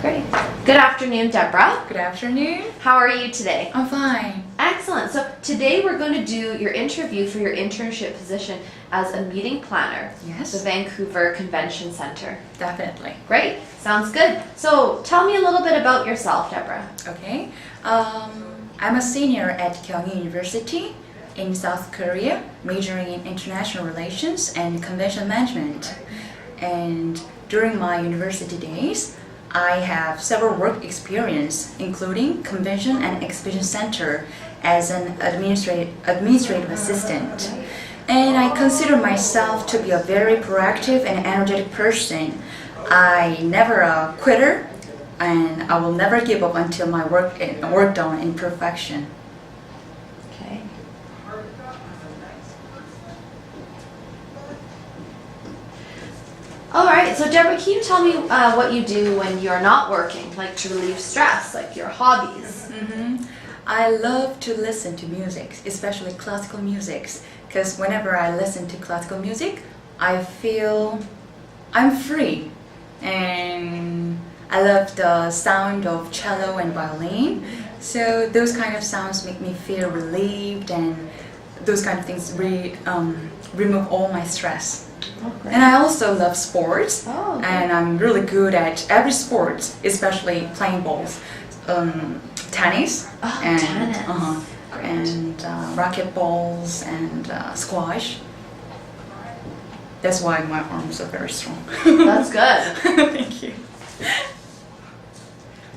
Great. Good afternoon, Deborah. Good afternoon. How are you today? I'm fine. Excellent. So today we're going to do your interview for your internship position as a meeting planner Yes. at the Vancouver Convention Center. Definitely. Great. Sounds good. So tell me a little bit about yourself, Deborah. Okay. I'm a senior at Kyung University in South Korea, majoring in international relations and convention management. And during my university days, I have several work experience, including convention and exhibition center as an administrative assistant. And I consider myself to be a very proactive and energetic person. I never a quitter, and I will never give up until my work done in perfection. Okay. All right. So Deborah, can you tell me what you do when you're not working, like to relieve stress, like your hobbies? I love to listen to music, especially classical music, because whenever I listen to classical music, I feel I'm free. And I love the sound of cello and violin. So those kind of sounds make me feel relieved, and those kind of things really remove all my stress. Oh, great. And I also love sports, Oh, and I'm really good at every sport, especially playing balls, tennis, Oh, and tennis. Great. and racquetballs and squash. That's why my arms are very strong. That's good. Thank you.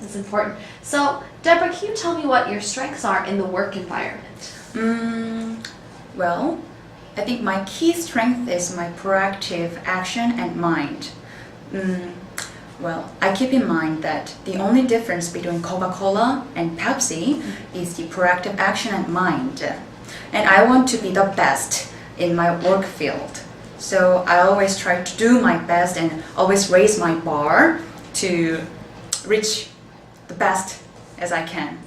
That's important. So, Deborah, can you tell me what your strengths are in the work environment? Well, I think my key strength is my proactive action and mind. Well, I keep in mind that the only difference between Coca-Cola and Pepsi is the proactive action and mind. And I want to be the best in my work field. So I always try to do my best and always raise my bar to reach the best as I can.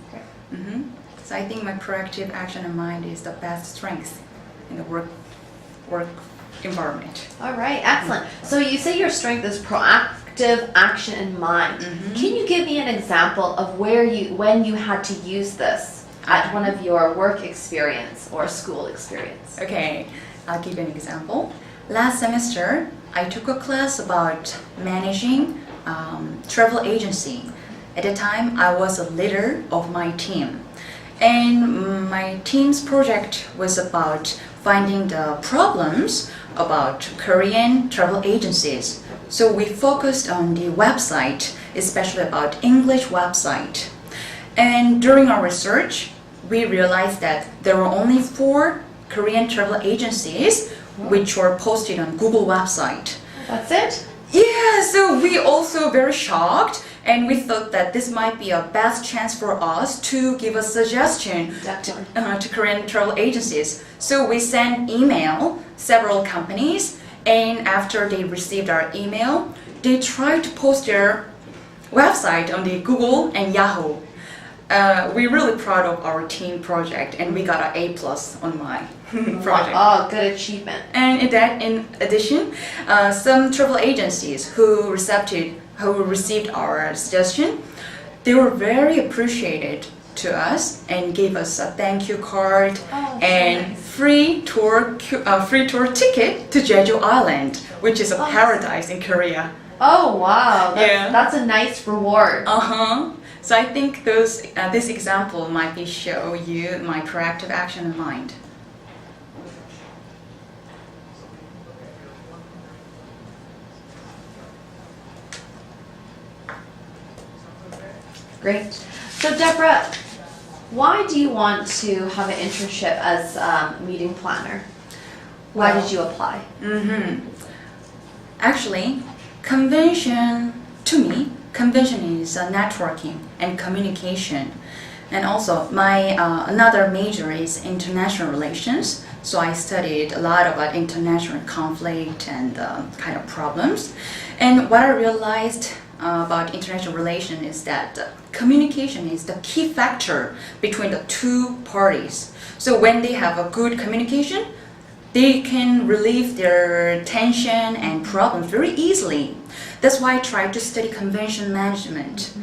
So I think my proactive action and mind is the best strength in the work environment. All right, excellent. So you say your strength is proactive action and mind. Can you give me an example of when you had to use this at one of your work experience or school experience? Okay, I'll give you an example. Last semester, I took a class about managing travel agency. At the time, I was a leader of my team. And my team's project was about finding the problems about Korean travel agencies. So we focused on the website, especially about English website. And during our research, we realized that there were only 4 Korean travel agencies which were posted on Google website. That's it? Yeah, so we also very shocked, and we thought that this might be a best chance for us to give a suggestion to Korean travel agencies. So we sent email several companies, and after they received our email, they tried to post their website on the Google and Yahoo. We're really proud of our team project, and we got an A+ on my project. Oh, good achievement. And in addition, some travel agencies who received our suggestion, they were very appreciated to us and gave us a thank you card and free tour ticket to Jeju Island, which is a paradise in Korea. Oh, wow. That's a nice reward. So I think this example might show you my proactive action in mind. Great. So Deborah, why do you want to have an internship as a meeting planner? Why did you apply? Actually, convention is networking and communication. And also my another major is international relations. So I studied a lot about international conflict and kind of problems. And what I realized about international relations is that communication is the key factor between the two parties. So when they have a good communication, they can relieve their tension and problems very easily. That's why I try to study convention management.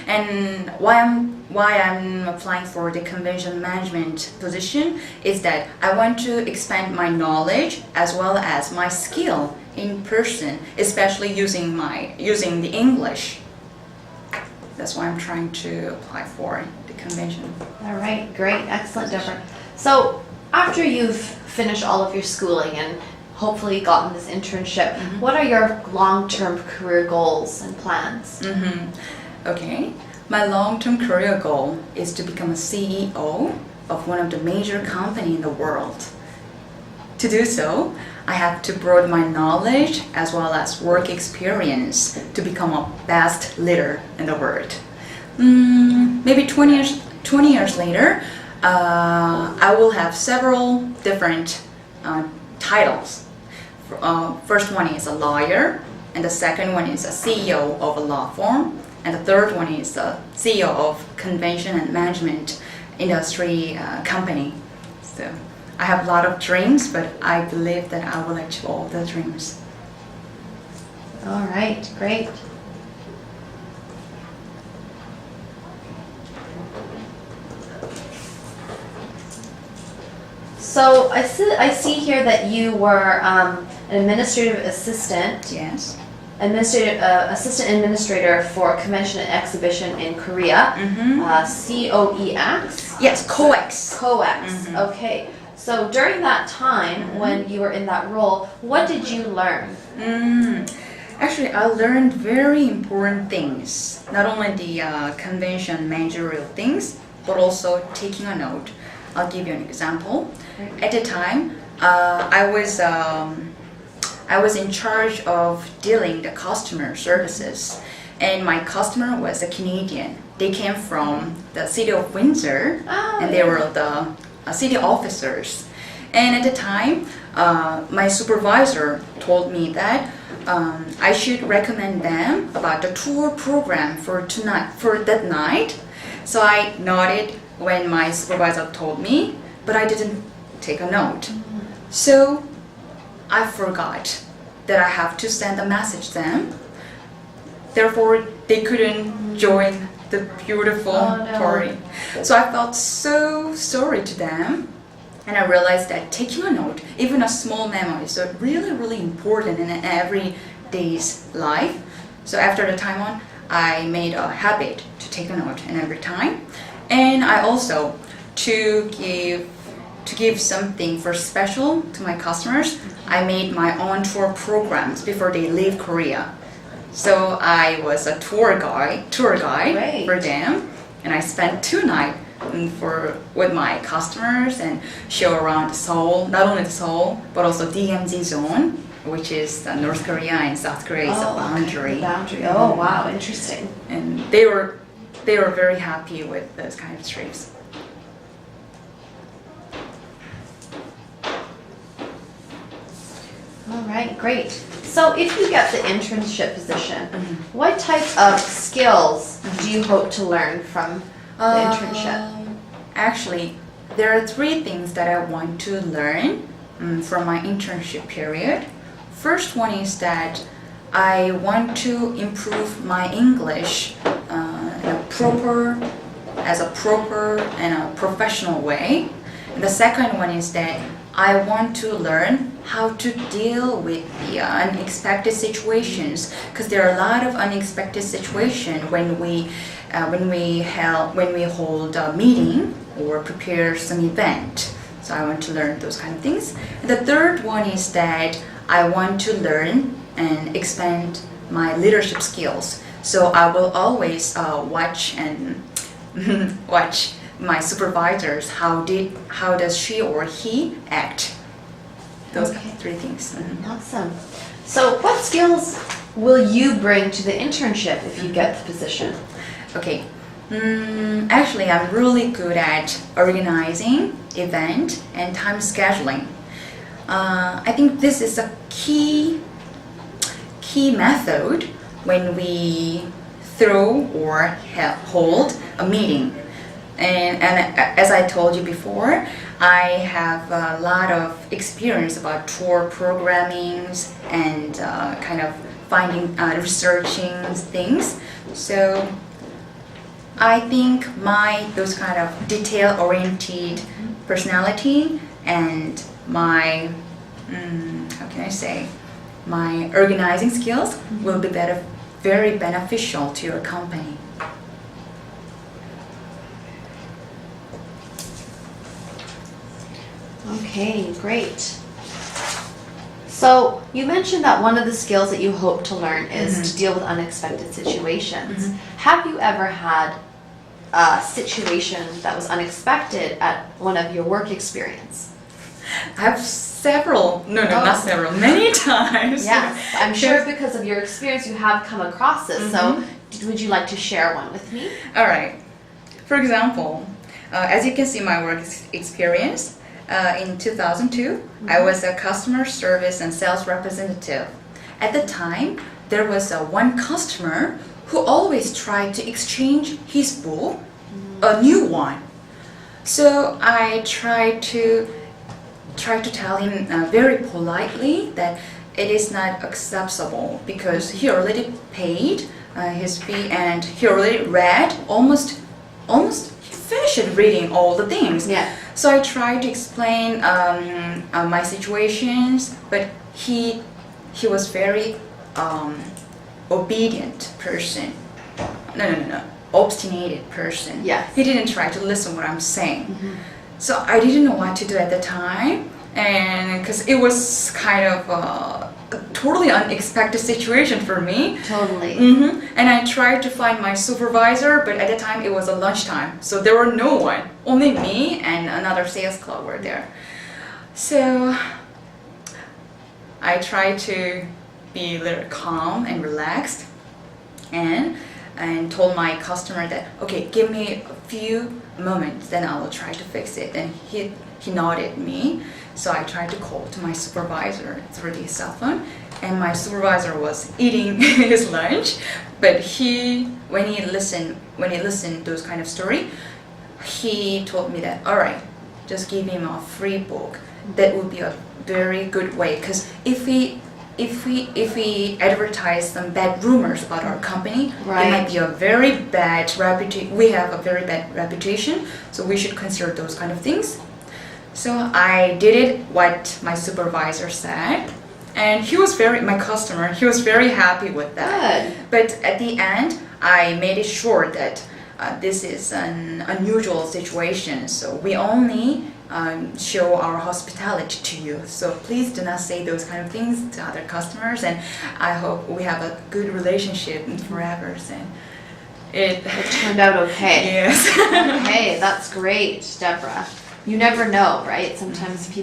And why I'm applying for the convention management position is that I want to expand my knowledge as well as my skill in person, especially using the English. That's why I'm trying to apply for the convention. All right, great, excellent, Deborah. So after you've finished all of your schooling and hopefully gotten this internship, what are your long-term career goals and plans? Okay, my long-term career goal is to become a CEO of one of the major companies in the world. To do so, I have to broaden my knowledge as well as work experience to become a best leader in the world. Maybe 20 years later, I will have several different titles. First one is a lawyer, and the second one is a CEO of a law firm, and the third one is a CEO of convention and management industry company. So I have a lot of dreams, but I believe that I will achieve all the dreams. All right, great. So I see here that you were an administrative assistant. Yes. Assistant administrator for convention and exhibition in Korea. COEX. Yes, COEX. COEX. Okay. So during that time when you were in that role, what did you learn? Actually, I learned very important things. Not only the convention managerial things, but also taking a note. I'll give you an example. At the time, I was in charge of dealing the customer services, and my customer was a Canadian. They came from the city of Windsor, and they were the city officers. And at the time, my supervisor told me that I should recommend them about the tour program for that night. So I nodded when my supervisor told me, but I didn't take a note. So I forgot that I have to send a message to them. Therefore, they couldn't join the beautiful party. So I felt so sorry to them. And I realized that taking a note, even a small memo, is really, really important in every day's life. So after the time on, I made a habit to take a note in every time. And I also, to give something for special to my customers, I made my own tour programs before they leave Korea. So I was a tour guide for them, and I spent 2 nights with my customers and show around Seoul, not only Seoul, but also DMZ zone, which is North Korea and South Korea is a boundary. Okay, the boundary. Oh wow, interesting. And they were very happy with those kind of trips. All right, great. So if you get the internship position, what types of skills do you hope to learn from the internship? Actually, there are 3 things that I want to learn from my internship period. First one is that I want to improve my English in a proper and a professional way. And the second one is that I want to learn how to deal with the unexpected situations, because there are a lot of unexpected situations when we hold a meeting or prepare some event. So I want to learn those kind of things. And the third one is that I want to learn and expand my leadership skills. So I will always watch my supervisors, how does she or he act. Those 3 things. Awesome. So what skills will you bring to the internship if you get the position? Okay. Actually, I'm really good at organizing event and time scheduling. I think this is a key method when we throw or hold a meeting. And as I told you before, I have a lot of experience about tour programmings and kind of finding, researching things. So I think those kind of detail-oriented personality and my, how can I say, my organizing skills will be very beneficial to your company. Okay, great. So you mentioned that one of the skills that you hope to learn is to deal with unexpected situations. Have you ever had a situation that was unexpected at one of your work experience? I have not several, many times. Yes, I'm sure because of your experience you have come across this. So would you like to share one with me? All right. For example, as you can see my work experience, in 2002, I was a customer service and sales representative. At the time, there was one customer who always tried to exchange his book, a new one. So I tried to tell him very politely that it is not acceptable because he already paid his fee and he already read almost finished reading all the things. Yeah. So I tried to explain my situations, but he was very obedient person. No. Obstinate person. Yes. He didn't try to listen what I'm saying. So I didn't know what to do at the time, and because it was kind of a totally unexpected situation for me. Totally. And I tried to find my supervisor, but at the time it was a lunchtime, so there were no one. Only me and another sales clerk were there. So I tried to be a little calm and relaxed, and told my customer that, okay, give me a few moments, then I will try to fix it. And he nodded me. So I tried to call to my supervisor through the cell phone, and my supervisor was eating his lunch. But when he listened those kind of story, he told me that, all right, just give him a free book. That would be a very good way, because if we advertise some bad rumors about our company, Right. it might be a very bad reputation. We have a very bad reputation, so we should consider those kind of things. So I did it what my supervisor said, and my customer, he was very happy with that. Good. But at the end, I made it sure that this is an unusual situation, so we only show our hospitality to you. So please do not say those kind of things to other customers, and I hope we have a good relationship forever. And it turned out okay. Yes. Okay, that's great, Deborah. You never know, right? Sometimes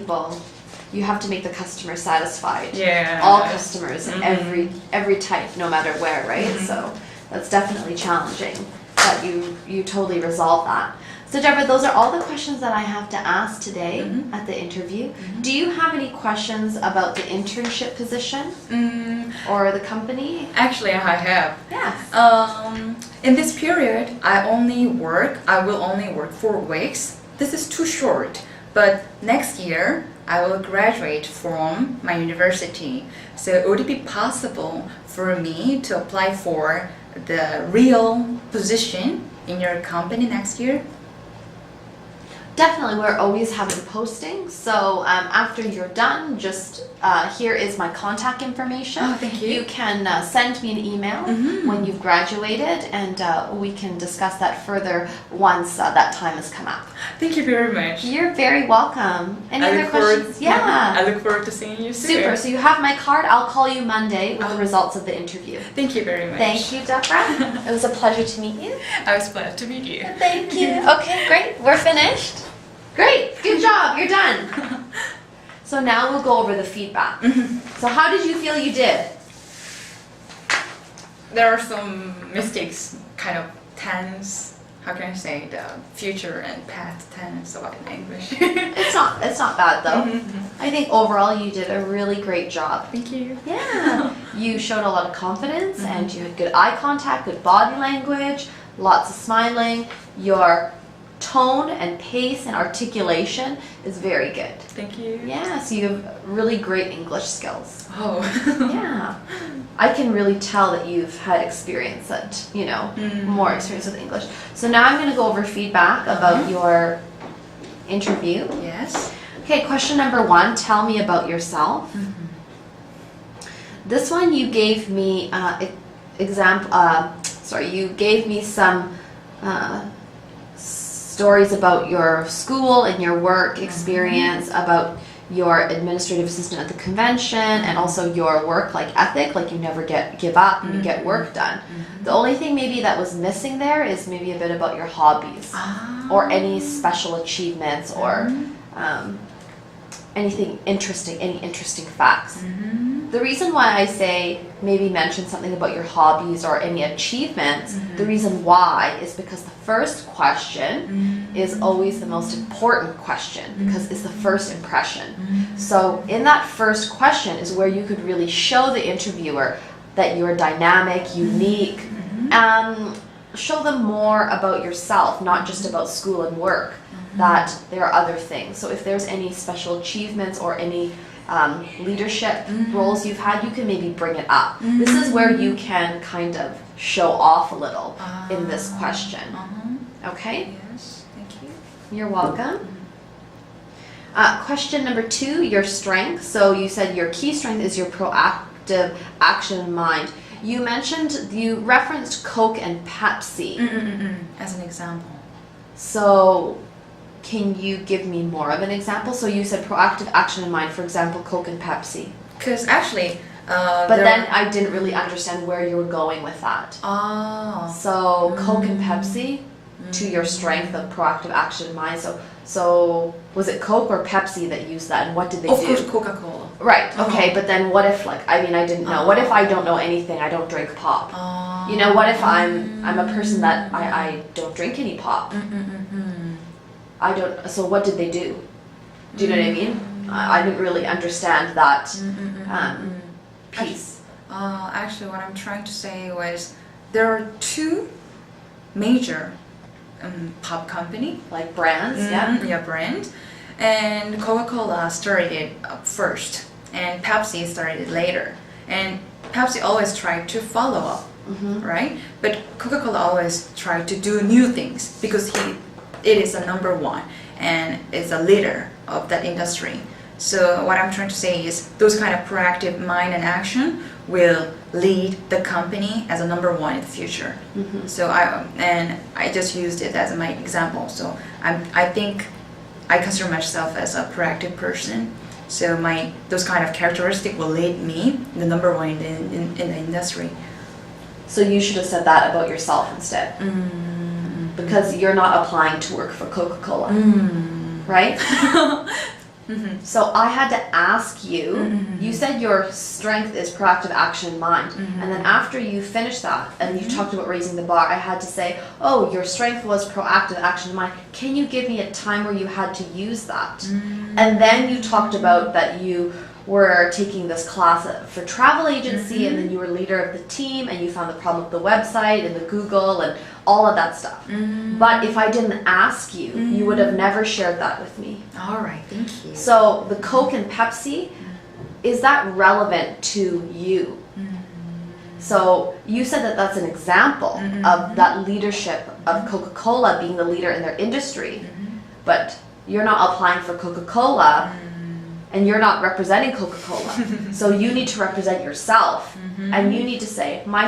you have to make the customer satisfied. Yeah. All customers, every type, no matter where, right? So that's definitely challenging, but you totally resolve that. So Deborah, those are all the questions that I have to ask today at the interview. Do you have any questions about the internship position or the company? Actually, I have. Yes. In this period, I will only work 4 weeks. This is too short, but next year I will graduate from my university. So would it be possible for me to apply for the real position in your company next year? Definitely, we're always having postings. So after you're done, just here is my contact information. Oh, thank you. You can send me an email when you've graduated, and we can discuss that further once that time has come up. Thank you very much. You're very welcome. Any other questions? Yeah. I look forward to seeing you soon. Super. So you have my card. I'll call you Monday with the results of the interview. Thank you very much. Thank you, Deborah. It was a pleasure to meet you. I was glad to meet you. Thank you. Okay, great. We're finished. Great. Good job. You're done. So now we'll go over the feedback. So how did you feel you did? There are some mistakes, kind of tense. How can I say the future and past tense in English? It's not bad though. I think overall you did a really great job. Thank you. Yeah. You showed a lot of confidence and you had good eye contact, good body language, lots of smiling. Your tone and pace and articulation is very good. Thank you. Yeah, so you have really great English skills. Oh. Yeah. I can really tell that you've had experience more experience with English. So now I'm going to go over feedback about your interview. Yes. Okay, question number 1, tell me about yourself. This one you gave me you gave me some stories about your school and your work experience, about your administrative assistant at the convention, and also your work ethic, like you never give up and you get work done. The only thing maybe that was missing there is maybe a bit about your hobbies or any special achievements or anything interesting, any interesting facts. The reason why I say maybe mention something about your hobbies or any achievements, the reason why is because the first question is always the most important question because it's the first impression. So in that first question is where you could really show the interviewer that you're dynamic, unique, and show them more about yourself, not just about school and work, that there are other things. So if there's any special achievements or any leadership roles you've had, you can maybe bring it up. This is where you can kind of show off a little in this question. Okay? Yes, thank you. You're welcome. Question number 2, your strength. So you said your key strength is your proactive action in mind. You referenced Coke and Pepsi. As an example. So can you give me more of an example? So you said proactive action in mind, for example, Coke and Pepsi. Because actually... but then I didn't really understand where you were going with that. So Coke and Pepsi, to your strength of proactive action in mind. So was it Coke or Pepsi that used that, and what did they do? Of course, Coca-Cola. Right, okay, but then what if, I didn't know. What if I don't know anything, I don't drink pop? What if I'm a person that I don't drink any pop? So what did they do? Do you know what I mean? I didn't really understand that piece. Actually, what I'm trying to say was there are 2 major pop company, Like brands, brands, and Coca-Cola started first, and Pepsi started later, and Pepsi always tried to follow up, right? But Coca-Cola always tried to do new things because it is a number 1 and is a leader of that industry. So what I'm trying to say is those kind of proactive mind and action will lead the company as a number 1 in the future. So I just used it as my example. So I think I consider myself as a proactive person. So those kind of characteristics will lead me the number 1 in the industry. So you should have said that about yourself instead. Because you're not applying to work for Coca-Cola, right? So I had to ask you, you said your strength is proactive action in mind, and then after you finished that and you talked about raising the bar, I had to say, oh, your strength was proactive action in mind. Can you give me a time where you had to use that? And then you talked about that you were taking this class for travel agency, and then you were leader of the team, and you found the problem with the website and the Google and all of that stuff. But if I didn't ask you, you would have never shared that with me. All right, thank you. So the Coke and Pepsi, is that relevant to you? So you said that that's an example of that leadership of Coca-Cola being the leader in their industry, but you're not applying for Coca-Cola and you're not representing Coca-Cola. So you need to represent yourself, and you need to say, my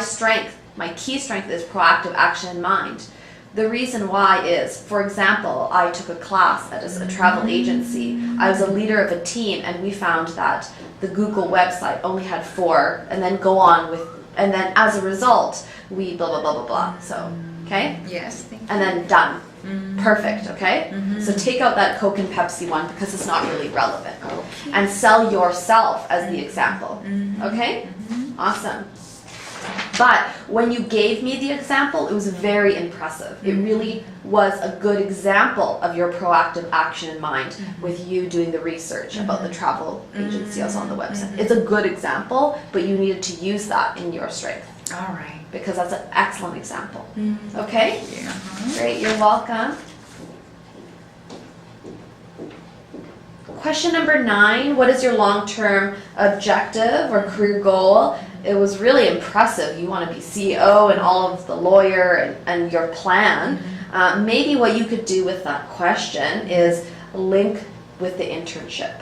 key strength is proactive action in mind. The reason why is, for example, I took a class at a travel agency. I was a leader of a team, and we found that the Google website only had 4, and then and then as a result, we blah, blah, blah, blah, blah. So, okay? Yes, thank you. And then done. Perfect, okay? So take out that Coke and Pepsi one because it's not really relevant. Okay. And sell yourself as the example, okay? Awesome. But when you gave me the example, it was very impressive. It really was a good example of your proactive action in mind with you doing the research about the travel agency I was on the website. It's a good example, but you needed to use that in your strength. All right. Because that's an excellent example. Okay? Yeah. Great, you're welcome. Question number 9, what is your long-term objective or career goal? It was really impressive. You want to be CEO and all of the lawyer and your plan. Maybe what you could do with that question is link with the internship.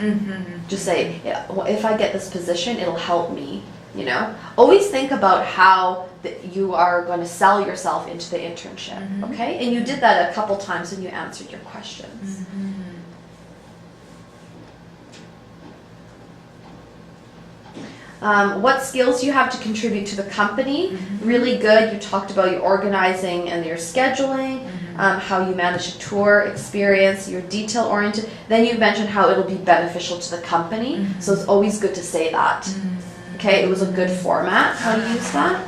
Just say, yeah, well, if I get this position, it'll help me, you know. Always think about how you are going to sell yourself into the internship, okay? And you did that a couple times when you answered your questions. What skills do you have to contribute to the company? Really good. You talked about your organizing and your scheduling, how you manage a tour experience, you're detail oriented. Then you mentioned how it'll be beneficial to the company. So it's always good to say that. Okay, it was a good format, how to use that.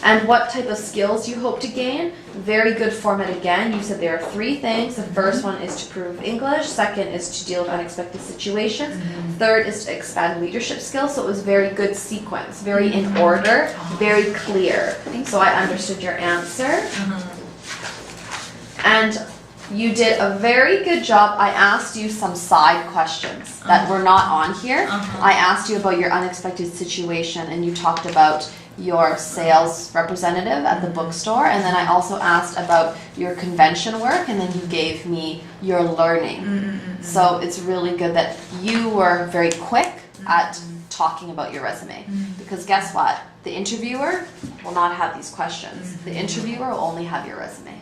And what type of skills you hope to gain? Very good format again. You said there are 3 things. The first one is to improve English. Second is to deal with unexpected situations. Third is to expand leadership skills. So it was very good sequence, very in order, very clear. So I understood your answer. And you did a very good job. I asked you some side questions that were not on here. I asked you about your unexpected situation, and you talked about your sales representative at the bookstore, and then I also asked about your convention work, and then you gave me your learning. So it's really good that you were very quick at talking about your resume, because guess what? The interviewer will not have these questions. The interviewer will only have your resume.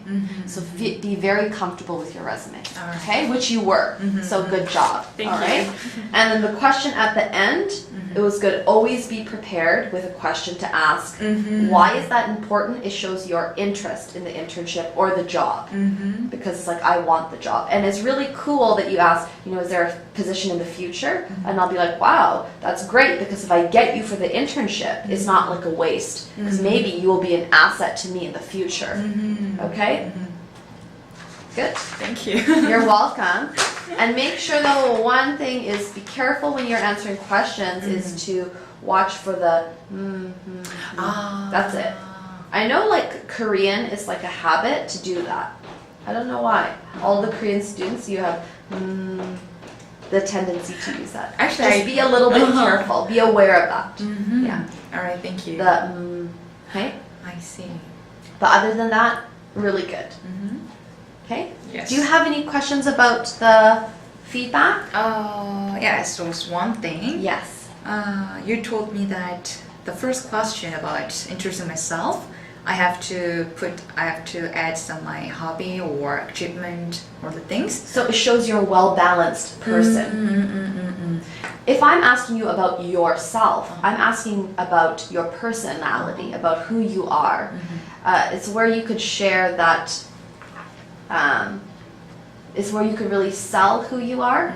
So be very comfortable with your resume, okay? Which you were. So good job. Thank all right. you. And then the question at the end, it was good. Always be prepared with a question to ask. Why is that important? It shows your interest in the internship or the job, because it's like, I want the job. And it's really cool that you ask, you know, is there a position in the future? And I'll be like, wow, that's great, because if I get you for the internship, it's not like a waste, because maybe you will be an asset to me in the future. Okay? Good. Thank you. You're welcome. And make sure, though, one thing is be careful when you're answering questions is to watch for the That's it. I know, like, Korean is like a habit to do that. I don't know why. All the Korean students, you have the tendency to use that. Actually, just be a little bit careful. Be aware of that. Yeah. All right, thank you. The okay. I see. But other than that, really good. Okay. Yes. Do you have any questions about the feedback? Yes, there was one thing. Yes. You told me that the first question about introducing myself, I have to add some my hobby or achievement or the things. So it shows you're a well-balanced person. If I'm asking you about yourself, I'm asking about your personality, about who you are. It's where you could share that. It's where you could really sell who you are.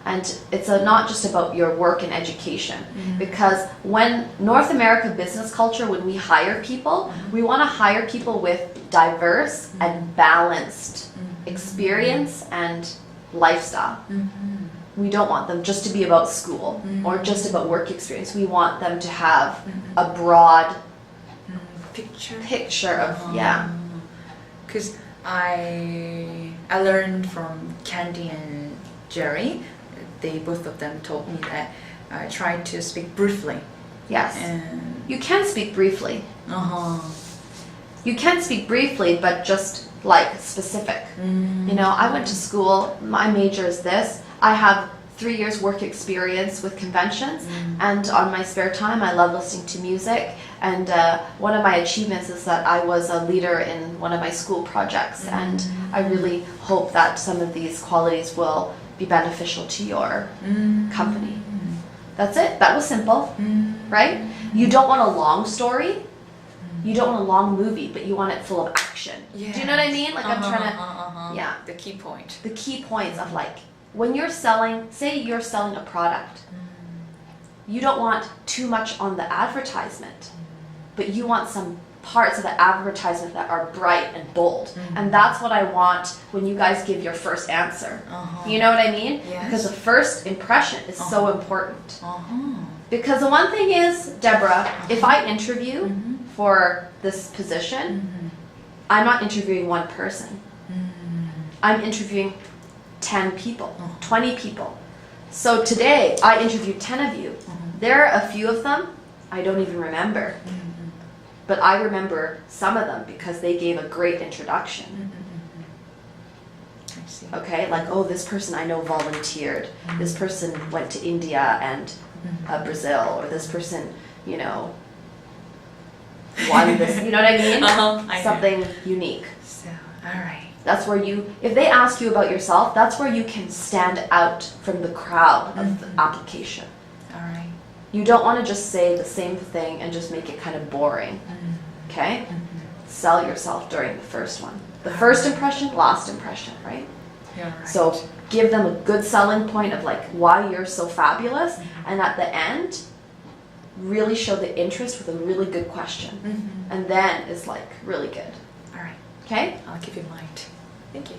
And it's not just about your work and education, because when North America business culture, when we hire people, we want to hire people with diverse and balanced experience and lifestyle. We don't want them just to be about school or just about work experience. We want them to have a broad picture of, yeah. Because I learned from Candy and Jerry. They both of them told me that I try to speak briefly. Yes. And You can speak briefly. You can speak briefly, but just like specific. You know, I went to school, my major is this. I have 3 years work experience with conventions, and on my spare time I love listening to music, and one of my achievements is that I was a leader in one of my school projects, and I really hope that some of these qualities will be beneficial to your company. That's it. That was simple, right? You don't want a long story. You don't want a long movie, but you want it full of action. Do you know what I mean? Like I'm trying to, yeah. The key point. The key points of like, when you're selling, say you're selling a product, you don't want too much on the advertisement, but you want some parts of the advertisement that are bright and bold. And that's what I want when you guys give your first answer. You know what I mean? Yes. Because the first impression is so important. Because the one thing is, Deborah, if I interview for this position, I'm not interviewing one person. I'm interviewing 10 people, 20 people. So today, I interviewed 10 of you. There are a few of them I don't even remember. But I remember some of them because they gave a great introduction. I see. Okay, like, oh, this person I know volunteered. This person went to India and Brazil, or this person, you know, won this, you know what I mean? I Something unique. So, all right. That's where you, if they ask you about yourself, that's where you can stand out from the crowd of the application. All right. You don't want to just say the same thing and just make it kind of boring. Okay? Sell yourself during the first one. The first impression, last impression, right? You're right. So give them a good selling point of like why you're so fabulous, and at the end, really show the interest with a really good question. And then it's like really good. All right. Okay? I'll keep in mind. Thank you.